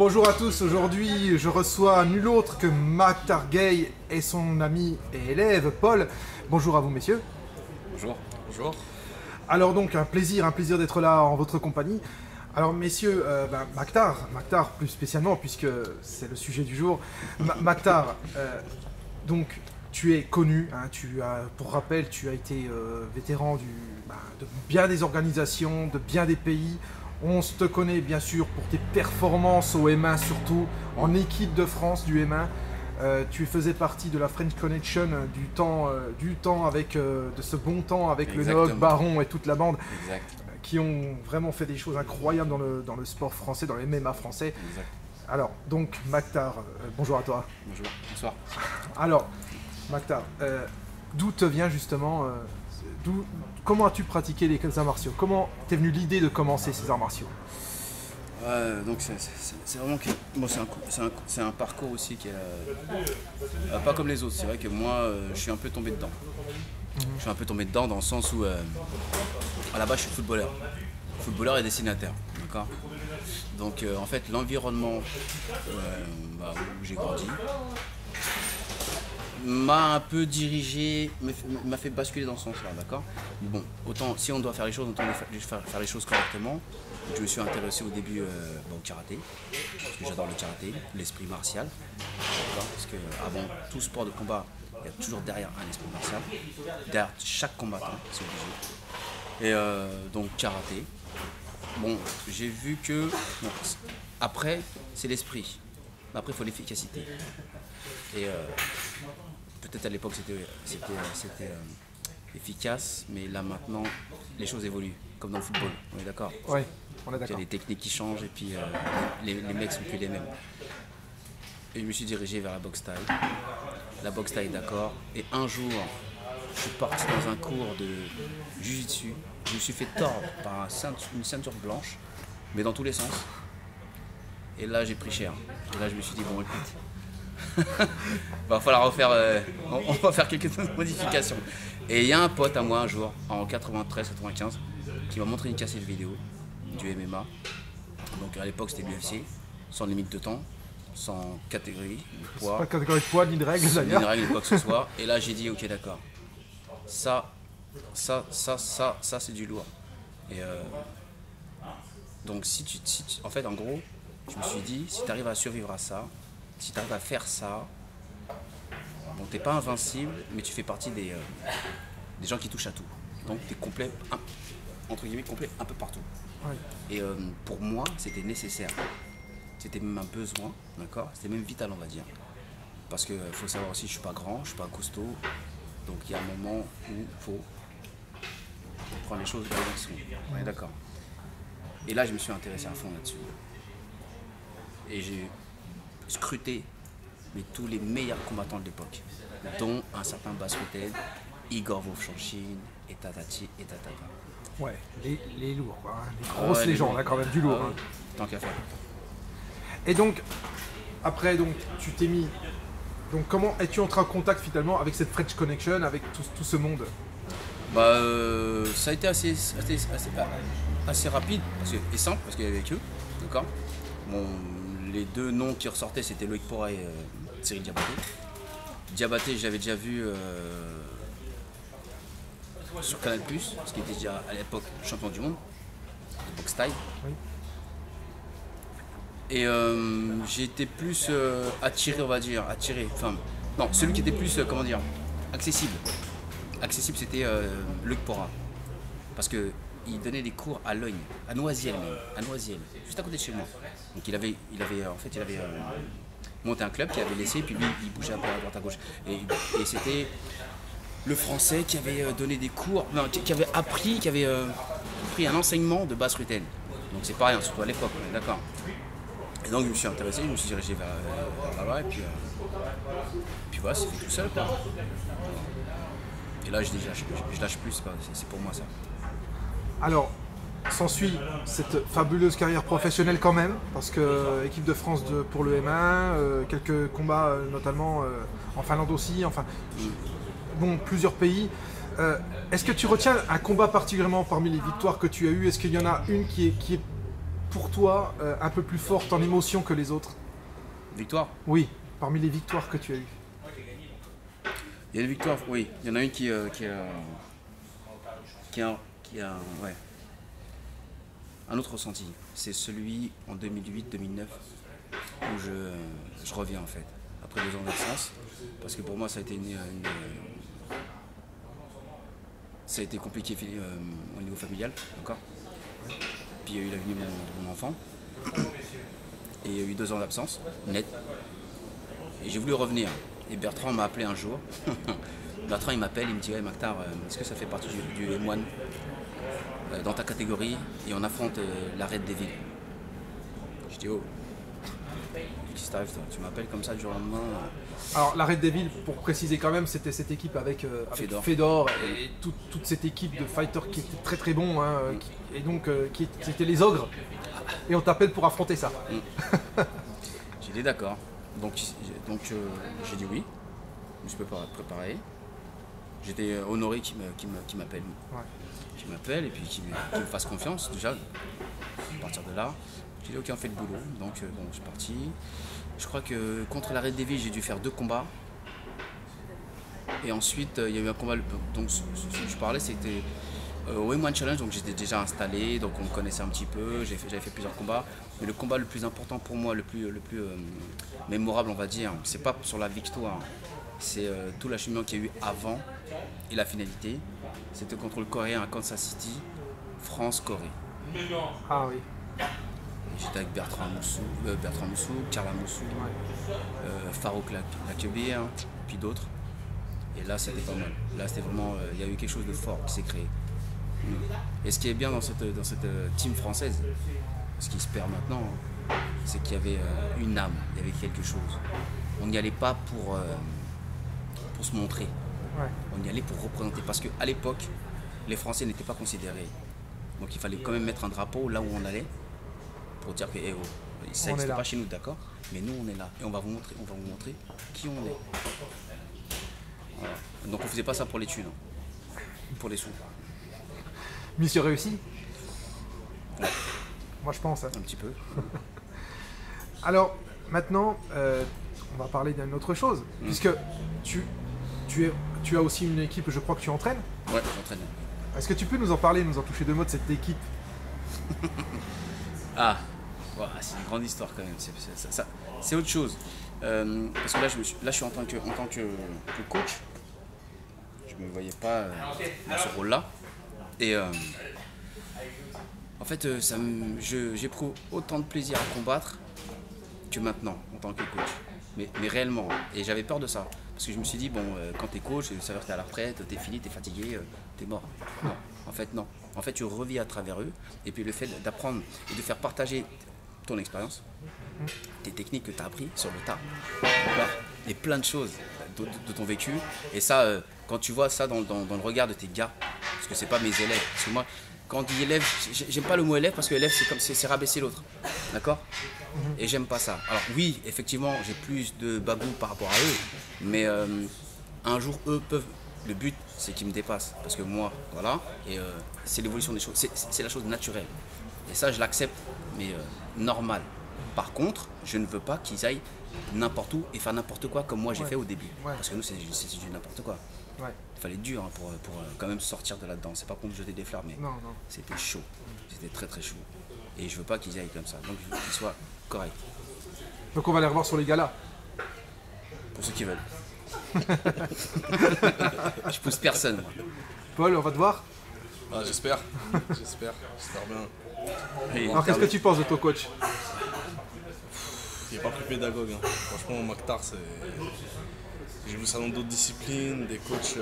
Bonjour à tous, aujourd'hui je reçois nul autre que Maktar Gueye et son ami et élève Paul. Bonjour à vous messieurs. Bonjour. Bonjour. Alors donc un plaisir d'être là en votre compagnie. Alors messieurs, Maktar plus spécialement puisque c'est le sujet du jour. Maktar, donc tu es connu, hein, pour rappel tu as été vétéran de bien des organisations, de bien des pays. On te connaît bien sûr pour tes performances au M1 surtout, en équipe de France du M1. Tu faisais partie de la French Connection du temps avec de ce bon temps avec le Nog, Baron et toute la bande, qui ont vraiment fait des choses incroyables dans le sport français, dans les MMA français. Exact. Alors donc Maktar, bonjour à toi. Bonjour. Bonsoir. Alors Maktar, d'où te vient justement comment as-tu pratiqué les arts martiaux? Comment t'es venu l'idée de commencer ces arts martiaux? Donc c'est vraiment que moi c'est un parcours aussi qui est pas comme les autres. C'est vrai que moi je suis un peu tombé dedans. Je suis un peu tombé dedans dans le sens où à la base je suis footballeur et dessinateur, d'accord. Donc en fait l'environnement où j'ai grandi m'a un peu dirigé, m'a fait basculer dans ce sens-là, d'accord. Bon, autant si on doit faire les choses, autant faire les choses correctement. Je me suis intéressé au début au karaté, parce que j'adore le karaté, l'esprit martial, d'accord. Parce que avant tout sport de combat, il y a toujours derrière un esprit martial, derrière chaque combattant, c'est obligé. Et donc karaté. Bon, j'ai vu que après c'est l'esprit, après il faut l'efficacité. Et peut-être à l'époque c'était efficace, mais là maintenant les choses évoluent, comme dans le football, on est d'accord? Oui, on est d'accord. Il y a des techniques qui changent et puis les mecs sont plus les mêmes. Et je me suis dirigé vers la boxe thaï. La boxe thaï, d'accord. Et un jour, je suis parti dans un cours de jiu-jitsu. Je me suis fait tordre par une ceinture blanche, mais dans tous les sens. Et là j'ai pris cher. Et là je me suis dit bon écoute, va falloir refaire, on va faire quelques modifications. Et il y a un pote à moi un jour, en 93-95, qui m'a montré une cassette vidéo du MMA. Donc à l'époque c'était l'UFC, sans limite de temps, sans catégorie de poids. Pas de catégorie de poids, ni de règles d'ailleurs. Ni de règles, quoi que ce soit. Et là j'ai dit ok d'accord, ça c'est du lourd. Et donc en fait en gros, je me suis dit si tu arrives à survivre à ça, si tu arrives à faire ça, bon, t'es pas invincible, mais tu fais partie des gens qui touchent à tout. Donc tu es complet, entre guillemets, complet un peu partout. Ouais. Et pour moi, c'était nécessaire. C'était même un besoin, d'accord. C'était même vital, on va dire. Parce que faut savoir aussi, je suis pas grand, je suis pas costaud. Donc il y a un moment où il faut prendre les choses dans le son. On est d'accord. Et là, je me suis intéressé à fond là-dessus. Et j'ai scruté tous les meilleurs combattants de l'époque, dont un certain Basrutel, Igor Vovchanchyn et tatati et tatata. Ouais, les lourds, quoi, hein. Les grosses légendes, là, quand même, du lourd. Ah, hein. Tant qu'à faire. Et donc, après, donc, tu t'es mis... Donc, comment es-tu entré en contact, finalement, avec cette French Connection, avec tout ce monde? Ça a été assez rapide et simple, parce qu'il y avait que eux, d'accord. Bon, les deux noms qui ressortaient, c'était Loïc Pora et Cyril Diabaté. Diabaté, j'avais déjà vu sur Canal+, parce qu'il était déjà à l'époque champion du monde de boxe thaï. Oui. Et j'ai été plus attiré, on va dire, non, celui qui était plus, accessible. Accessible, c'était Loïc Pora, parce que il donnait des cours à Logne, à Noisiel même, juste à côté de chez moi. Donc il avait monté un club qui avait laissé, puis lui il bougeait un peu à droite à gauche. Et c'était le français qui avait donné des cours, qui avait pris un enseignement de Basrutel. Donc c'est pareil, surtout à l'époque, on est d'accord. Et donc je me suis intéressé, je me suis dirigé vers là-bas, et puis voilà, c'est fait tout seul, quoi. Et là je lâche plus, c'est pour moi ça. Alors, s'ensuit cette fabuleuse carrière professionnelle quand même, parce que équipe de France pour le M1, quelques combats notamment en Finlande aussi, enfin, bon, plusieurs pays. Est-ce que tu retiens un combat particulièrement parmi les victoires que tu as eues? Est-ce qu'il y en a une qui est pour toi un peu plus forte en émotion que les autres? Victoire? Oui, parmi les victoires que tu as eues. Il y a une victoire, oui. Il y en a une qui a, ouais, un autre ressenti. C'est celui en 2008-2009 où je reviens en fait, après 2 ans d'absence. Parce que pour moi, ça a été ça a été compliqué au niveau familial, d'accord. Puis il y a eu la venue de mon enfant. Et il y a eu 2 ans d'absence, net. Et j'ai voulu revenir. Et Bertrand m'a appelé un jour. Bertrand, il m'appelle, il me dit « Ouais, Maktar, est-ce que ça fait partie du M1 dans ta catégorie et on affronte la Red Devil ?» Je dis « Oh, qu'est-ce qui t'arrive toi? Tu m'appelles comme ça du jour au lendemain ?» Alors la Red Devil, pour préciser quand même, c'était cette équipe avec Fedor et toute cette équipe de fighters qui était très très bon, hein, et donc c'était les ogres. Et on t'appelle pour affronter ça. J'ai dit d'accord. Donc j'ai dit oui. Je me suis préparé. J'étais honoré qu'il m'appelle. Ouais. Qu'il m'appelle et puis qu'il me fasse confiance déjà. À partir de là, j'ai dit ok, on fait le boulot. Donc bon, je suis parti. Je crois que contre la Red Devil, j'ai dû faire 2 combats. Et ensuite, il y a eu un combat. Donc ce que je parlais, c'était au M1 Challenge. Donc j'étais déjà installé, donc on me connaissait un petit peu. J'avais fait plusieurs combats. Mais le combat le plus important pour moi, le plus mémorable, on va dire, c'est pas sur la victoire. C'est tout l'acheminement qu'il y a eu avant et la finalité. C'était contre le Coréen à Kansas City, France-Corée. Ah oui. J'étais avec Bertrand Moussou, Carla Moussou, Farouk Lakebir, puis d'autres. Et là, c'était pas mal. Là, c'était vraiment, il y a eu quelque chose de fort qui s'est créé. Et ce qui est bien dans cette team française, ce qui se perd maintenant, c'est qu'il y avait une âme, il y avait quelque chose. On n'y allait pas pour se montrer. Ouais. On y allait pour représenter. Parce qu'à l'époque, les Français n'étaient pas considérés. Donc il fallait quand même mettre un drapeau là où on allait pour dire que ça n'existe pas chez nous, d'accord, mais nous on est là et on va vous montrer qui on est. Voilà. Donc on faisait pas ça pour les thunes, pour les sous. Mission réussie? Ouais. Moi je pense. Hein. Un petit peu. Alors maintenant, on va parler d'une autre chose, puisque tu as aussi une équipe, je crois que tu entraînes. Ouais, j'entraîne. Est-ce que tu peux nous en parler, nous en toucher 2 mots de cette équipe? Ah, ouais, c'est une grande histoire quand même. C'est autre chose. Parce que là, je suis en tant que coach. Je ne me voyais pas dans ce rôle-là. Et en fait, j'éprouve autant de plaisir à combattre que maintenant, en tant que coach. Mais réellement. Et j'avais peur de ça. Parce que je me suis dit, bon, quand tu es coach, ça veut dire que tu es à la retraite, tu es fini, tu es fatigué, tu es mort. Non, en fait, non. En fait, tu revis à travers eux. Et puis le fait d'apprendre et de faire partager ton expérience, tes techniques que tu as appris sur le tas, et plein de choses de ton vécu. Et ça, quand tu vois ça dans le regard de tes gars, parce que c'est pas mes élèves. Parce que moi, quand on dit élève, j'aime pas le mot élève parce que élève, c'est rabaisser l'autre. D'accord? Et j'aime pas ça. Alors oui, effectivement, j'ai plus de bagou par rapport à eux, mais un jour, eux peuvent... Le but, c'est qu'ils me dépassent, parce que moi, voilà, et c'est l'évolution des choses, c'est la chose naturelle. Et ça, je l'accepte, mais normal. Par contre, je ne veux pas qu'ils aillent n'importe où et faire n'importe quoi comme moi j'ai fait au début. Ouais. Parce que nous, c'est du n'importe quoi. Ouais. Il fallait être dur hein, pour quand même sortir de là-dedans. C'est pas pour me jeter des fleurs, mais c'était chaud. C'était très très chaud. Et je veux pas qu'ils aillent comme ça. Donc il faut qu'ils soient corrects. Donc on va les revoir sur les galas. Pour ceux qui veulent. Je pousse personne. Moi. Paul, on va te voir? Ah, j'espère. J'espère bien. Et alors qu'est-ce que tu penses de ton coach? Il n'est pas plus pédagogue. Hein. Franchement, Maktar, c'est... J'ai vu ça dans d'autres disciplines, des coachs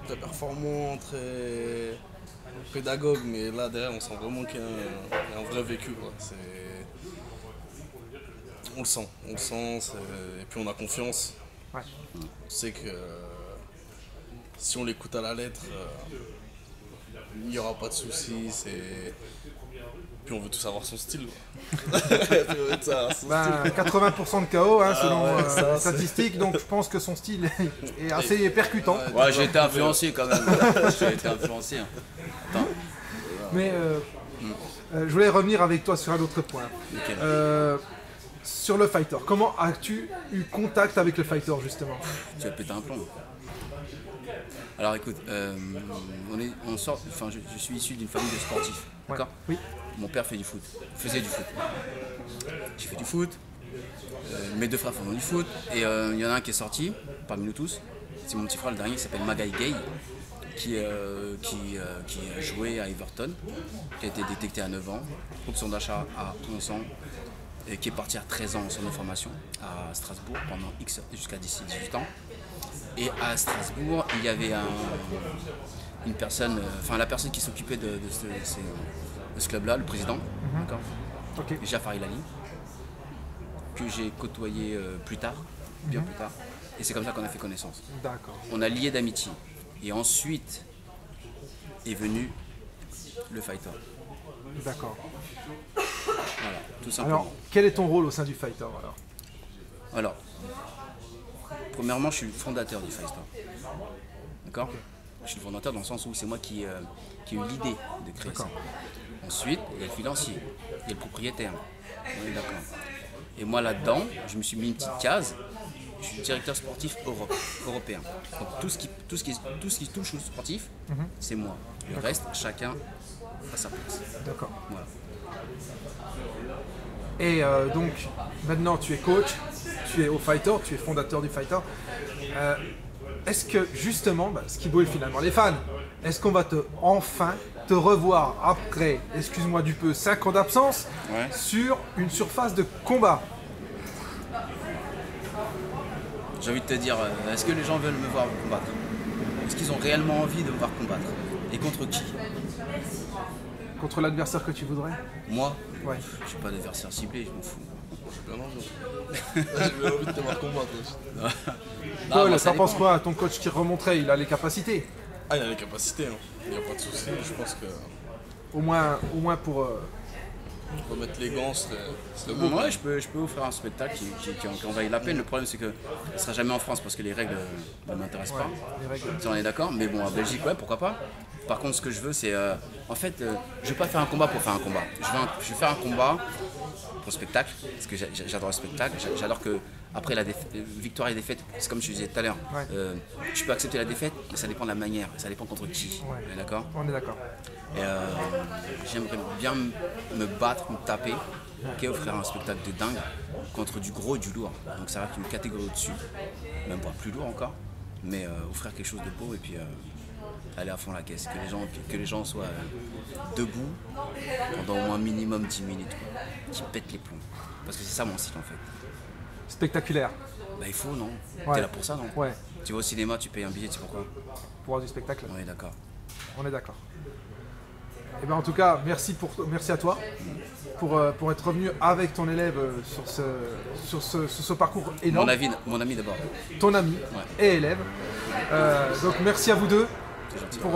très performants, très pédagogues, mais là derrière on sent vraiment qu'il y a un vrai vécu. Quoi. On le sent, et puis on a confiance. Ouais. On sait que si on l'écoute à la lettre, il n'y aura pas de soucis. Puis on veut tous avoir son style. 80% de KO hein, selon les statistiques, donc je pense que son style est assez percutant. Ouais, j'ai été influencé quand même. J'ai été influencé. Hein. Attends. Mais je voulais revenir avec toi sur un autre point. Nickel. Sur le fighter, comment as-tu eu contact avec le fighter justement? Tu vas péter un plomb. Alors écoute, on sort, enfin, je suis issu d'une famille de sportifs, d'accord? Oui. Mon père faisait du foot. J'ai fait du foot. Mes 2 frères font du foot. Et il y en a un qui est sorti, parmi nous tous. C'est mon petit frère, le dernier, qui s'appelle Magaï Gay, qui a joué à Everton, qui a été détecté à 9 ans, option d'achat à 11 ans, et qui est parti à 13 ans en centre de formation à Strasbourg pendant X jusqu'à 18 ans. Et à Strasbourg, il y avait une personne, la personne qui s'occupait de ce club-là, le président, d'accord, Ok. Jafar Ilali, que j'ai côtoyé plus tard, bien plus tard. Et c'est comme ça qu'on a fait connaissance. D'accord. On a lié d'amitié. Et ensuite est venu le fighter. D'accord. Voilà, tout simplement. Alors, quel est ton rôle au sein du fighter Alors, premièrement, je suis le fondateur du fighter. D'accord? Je suis le fondateur dans le sens où c'est moi qui ai eu l'idée de créer ça. Ensuite, il y a le financier, il y a le propriétaire. On est d'accord. Et moi là-dedans, je me suis mis une petite case. Je suis directeur sportif européen. Donc tout ce qui touche au sportif, c'est moi. Le reste, chacun à sa place. D'accord. Voilà. Et donc, maintenant tu es coach, tu es au fighter, tu es fondateur du fighter. Est-ce que justement, ce qui brûle finalement les fans, est-ce qu'on va enfin te revoir après, excuse-moi du peu, 5 ans d'absence, sur une surface de combat? J'ai envie de te dire, est-ce que les gens veulent me voir combattre? Est-ce qu'ils ont réellement envie de me voir combattre? Et contre qui? Contre l'adversaire que tu voudrais? Moi? Ouais. Je suis pas d'adversaire ciblé, je m'en fous. J'ai bien envie de te voir combattre. Paul, moi, ça t'en penses dépend. quoi? Ton coach qui remonterait, il a les capacités? Ah, il a les capacités, hein. Il n'y a pas de souci. Je pense que Au moins pour... remettre les gants, c'est beau. Ouais, je peux offrir un spectacle qui en vaille la peine. Le problème, c'est que ce ne sera jamais en France parce que les règles ne m'intéressent pas. les règles. Si on est d'accord, mais bon, en Belgique, ouais, pourquoi pas. Par contre, ce que je veux, c'est. En fait, je vais pas faire un combat pour faire un combat. Je vais faire un combat pour le spectacle, parce que j'adore le spectacle. J'adore que, après la victoire et défaite, c'est comme je disais tout à l'heure. Ouais. Je peux accepter la défaite, mais ça dépend de la manière, ça dépend contre qui. Ouais. On est d'accord? On est d'accord. Et j'aimerais bien me battre, me taper, offrir un spectacle de dingue contre du gros et du lourd. Donc ça va être une catégorie au-dessus, même pas plus lourd encore, mais offrir quelque chose de beau et puis aller à fond la caisse, que les gens soient debout pendant au moins minimum 10 minutes, quoi, qui pètent les plombs. Parce que c'est ça mon style en fait. Spectaculaire. Bah il faut, non? Ouais. T'es là pour ça, non? Ouais. Tu vas au cinéma, tu payes un billet, tu sais pourquoi? Pour avoir du spectacle. On est d'accord. On est d'accord. Et ben en tout cas, merci à toi pour être revenu avec ton élève sur ce parcours énorme. Mon ami d'abord. Ton ami et élève. Donc merci à vous deux. C'est gentil. C'est à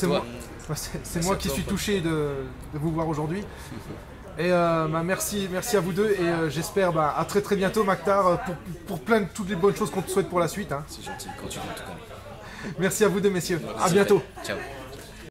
moi, toi. c'est moi qui suis touché de vous voir aujourd'hui. Et merci à vous deux et j'espère à très très bientôt Maktar pour toutes les bonnes choses qu'on te souhaite pour la suite. Hein. C'est gentil, quand tu veux en tout cas. Merci à vous deux messieurs. À C'est bientôt. vrai. Ciao.